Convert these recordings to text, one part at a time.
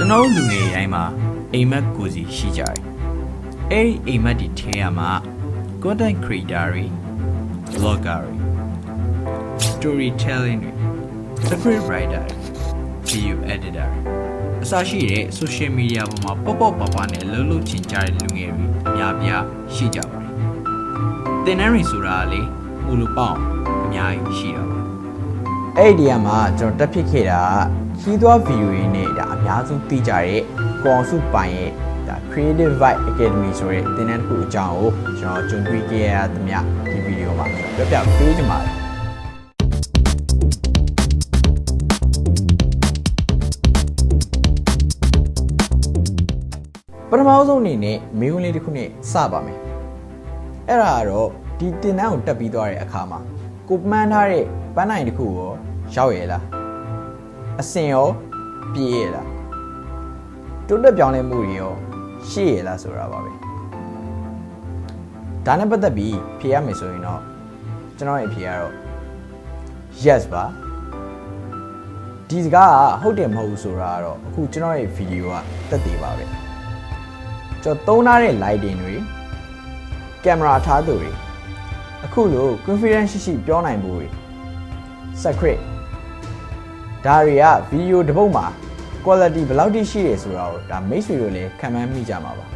ကျွန်တော်လူငယ်တိုင်းမှာအိမ်မက်ကိုစီရှိကြတယ်။အဲ့ဒီအိမ်မက်တွေထဲမှာ content creator တွေ blogger တွေ storytelling တွေ script writer တွေ video editor အစရှိတဲ့ social media ပေါ်မှာပေါ့ပါနဲ့လှုပ်ချင်ကြတဲ့လူငယ်တွေအများပြားရှိကြပါတယ်။သင်တန်းတွေဆိုတာလေမူလိုပေါင်းအများကြီးရှိတာပါ။အဲ့ဒီမှာကျွန်တော်တက်ဖြစ်ခဲ့တာခီးသွွားဗီဒီယိုတွေနဲ့ဒါအများဆုံးသိကြတဲ့ကိုအောင်စုပိုင်ရဲ့ဒါ Creative Vibe Academy ဆိုတဲ့သင်တန်းတစ်ခုအကြောင်းကိုကျွန်တော်ကြုံတွေ့ခဲ့ရသမျှဒီဗီဒီယိုမှာပြောပြပေးချင်ပါတယ်ပထမဆုံးအနေနဲ့မေးခွန်းလေးတစ်ခုနဲ့စပါမယ်အဲ့ဒါကတော့ဒီသင်တန်းကိုတက်ပြီးသွားတဲ့အခါမှာကိုမှန်းထားတဲ့ပန်းနိုင်တစ်ခုကိုရောက်ရလားအစင်ရောပြည့်ရလားတိုးတက်ပြောင်းလဲမှုတွေရောရှိရလားဆိုတာပါပဲဒါနဲ့ပတ်သက်ပြီးဖြေရမယ်ဆိုရင်တော့ကျွန်တော်ရဲ့ဖြေကတော့ yes ပါဒီစကားကဟုတ်တယ်မဟုတ်ဘူးဆိုတာကတော့အခုကျွန်တော်ရဲ့ဗီဒီယိုကသက်သေပါပဲကျွန်တော်သုံးထားတဲ့ lighting တွေကင်မရာထားသူတွေအခုလို confidence ရှိပြောနိုင်ဖို့တွေ secret ဒါတွေကဗီဒီယိုတစ်ပုဒ်မှာ quality ဘယ်လောက်ထိရှိတယ်ဆိုတာကိုဒါမိတ်ဆွေတို့လည်းခံမှန်းမိကြမှာပါ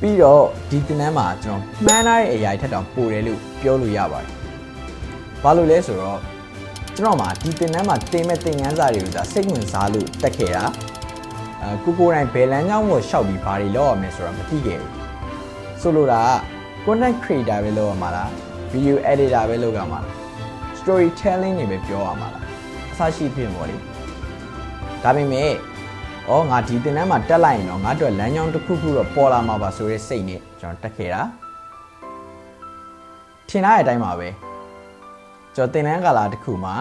ပြီးတော့ဒီသင်တန်းမှာကျွန်တော်မှန်းထားတဲ့အရာတွေထက်တောင်ပိုတယ်လို့ပြောလို့ရပါတယ်ဘာလို့လဲဆိုတော့ကျွန်တော်မှာဒီသင်တန်းမှာသင်မဲ့သင်ခန်းစာတွေကိုဒါစိတ်ဝင်စားလို့တက်ခဲ့တာကိုယ်တိုင်ဘယ်လမ်းကြောင်းကိုရှောက်ပြီးဘာတွေလုပ်ရမလဲဆိုတာမသိခဲ့ဘူးဆိုလိုတာက content creator ပဲလုပ်ရမှာလား video editor ပဲလုပ်ရမှာလား storytelling တွေပဲပြောရမှာလားအစရှိဖြစ်ပေါ့လေဒါပေမဲ့ငါဒီသင်တန်းမှာတက်လိုက်ရင်တော့ငါတို့လမ်းကြောင်းတစ်ခုခုတော့ပေါ်လာမှာပါဆိုတဲ့စိတ်နဲ့ကျွန်တော်တက်ခဲ့တာထင်ထားတဲ့အတိုင်းပါပဲကျွန်တော်သင်တန်းကာလတစ်ခုမှာ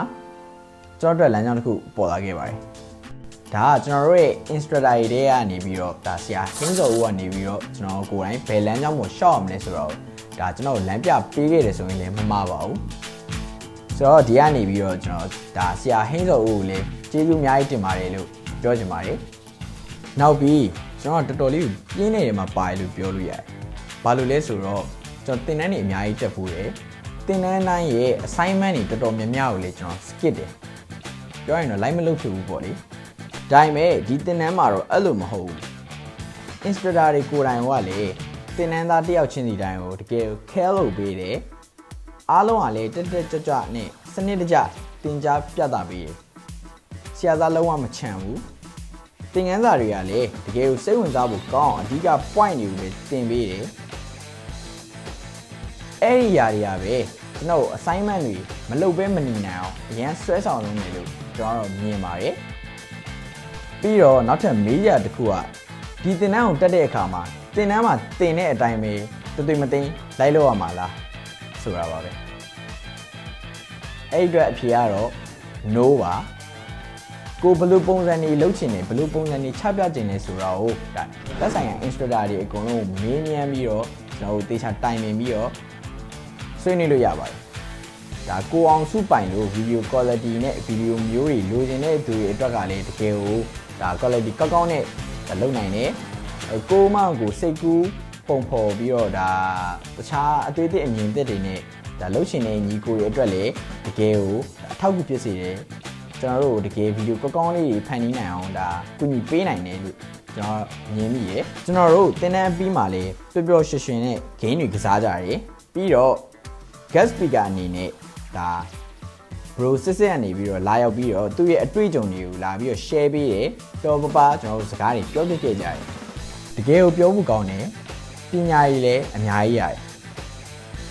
ကျွန်တော်တို့လမ်းကြောင်းတစ်ခုပေါ်လာခဲ့ပါတယ်ဒါကကျွန်တော်တို့ရဲ့ instructor တွေကနေပြီးတော့ဒါဆရာဟင်းစော်ဦးကနေပြီးတော့ကျွန်တော်ကိုယ်တိုင်ဘယ်လမ်းကြောင်းကိုရှောက်ရမလဲဆိုတော့ဒါကျွန်တော်လမ်းပြပေးခဲ့တယ်ဆိုရင်လည်းမမှားပါဘူးဆိုတော့ဒီကနေပြီးတော့ကျွန်တော်ဒါဆရာဟင်းစော်ဦးကိုလည်းကျေးဇူးအများကြီးတင်ပါတယ်လို့ပြောချင်ပါတယ်နောက်ပြီးကျွန်တော်တော်တော်လေးပြင်းနေတယ်မှာပါတယ်လို့ပြောလို့ရတယ်ဘာလို့လဲဆိုတော့ကျွန်တော်သင်တန်းတွေအများကြီးတက်ဖို့တယ်သင်တန်းတိုင်းရဲ့ assignment တွေတော်တော်များများကိုလည်းကျွန်တော် skip တယ်ပြောရင်တော့ like မလုပ်ဖြစ်ဘူးပေါ့လေဒါပေမဲ့ဒီသင်တန်းမှာတော့အဲ့လိုမဟုတ်ဘူး instructor တွေကိုယ်တိုင်ကလည်းသင်တန်းသားတယောက်ချင်းစီတိုင်းကိုတကယ်ခဲလို့ပေးတယ်အားလုံးကလည်းတက်ကြွနဲ့စနစ်တကျသင်ကြားပြသပေးတယ်ဆရာသားလုံးဝမချမ်းဘူးသင်ခန်းစာတွေကလည်းတကယ်ကိုစိတ်ဝင်စားဖို့ကောင်းအောင်အဓိက point တွေကိုလည်းသင်ပေးတယ်အဲ့ဒီຢာတွေကပဲကျွန်တော် assignment တွေမလုပ်ဘဲမနေနိုင်အောင်အရင်ဆွဲဆောင်လုပ်နေလို့ကျွန်တော်မြင်ပါတယ်ပြီးတော့နောက်ထပ်မေးရတစ်ခုကဒီသင်တန်းကိုတက်တဲ့အခါမှာသင်တန်းမှာသင်တဲ့အတိုင်းပဲတွေ့မသိလိုက်လို့ရမှာလားဆိုတာပါပဲအဲ့ဒီအတွက်အဖြေကတော့ no ပါကိုဘယ်လိုပုံစံတွေလုပ်ချင်တယ်ဘယ်လိုပုံစံတွေချပြချင်တယ်ဆိုတာကိုဒါသက်ဆိုင်ရာ instructor တွေအကုန်လုံးမေးမြန်းပြီးတော့ကျွန်တော်တို့သေချာတိုင်ပင်ပြီးတော့ဆွေးနွေးလို့ရပါတယ်ဒါကိုအောင်စုပိုင်လို့ video quality နဲ့ video မျိုးတွေလိုချင်တဲ့သူတွေအတွက်ကလည်းတကယ်ကိုဒါ quality ကောင်းကောင်းနဲ့လုပ်နိုင်တယ်ကိုမောင်ကိုစိတ်ကူးပုံဖော်ပြီးတော့ဒါတခြားအသေးသေးအမြင်သက်တွေနဲ့ဒါလုပ်ချင်တဲ့ညီကိုတွေအတွက်လည်းတကယ်ကိုအထောက်အကူဖြစ်စေတယ်ကျွန်တော်တို့တကယ်ဗီဒီယိုကောင်းလေးဖန်တီးနိုင်အောင်ဒါကူညီပေးနိုင်တယ်လို့ကျွန်တော်မြင်မိရယ်ကျွန်တော်တို့သင်တန်းပြီးမှလည်းပျော်ပျော်ရွှင်ရွှင်နဲ့ game တွေကစားကြရတယ်ပြီးတော့ guest speaker အနေနဲ့ဒါ bro စစ်ကနေပြီးတော့လာရောက်ပြီးတော့သူ့ရဲ့အတွေ့အကြုံတွေကိုလာပြီးတော့ share ပေးတယ်တော်ပပကျွန်တော်တို့စကားတွေပြောပြခဲ့ကြတယ်တကယ်ကိုပြောဖို့ကောင်းတယ်ပညာရည်လည်းအများကြီးရတယ်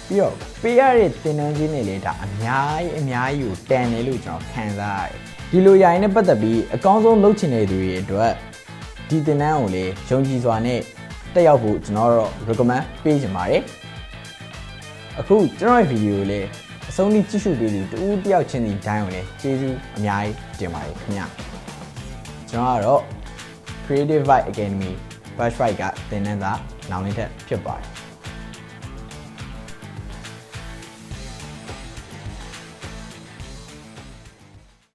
ပြီးတော့ပေးရတဲ့သင်တန်းချင်းတွေလည်းဒါအများကြီးကိုတန်တယ်လို့ကျွန်တော်ခံစားရတယ်ဒီလိုရရင်နဲ့ပတ်သက်ပြီးအကောင်းဆုံးလုပ်ချင်တဲ့သူတွေအတွက်ဒီသင်တန်းကိုလည်းယုံကြည်စွာနဲ့တက်ရောက်ဖို့ကျွန်တော်တော့ recommend ပေးချင်ပါတယ်အခုကျွန်တော်ရဲ့ဗီဒီယိုလေးအဆုံးထိကြည့်ရှုပေးသူတူတယောက်ချင်းစီတိုင်းကိုလည်းကျေးဇူးအများကြီးတင်ပါတယ်ခင်ဗျကျွန်တော်ကတော့ Creative Vibe Academy Batch 5ကသင်တန်းစာနောင်လေးထက်ဖြစ်ပါတယ်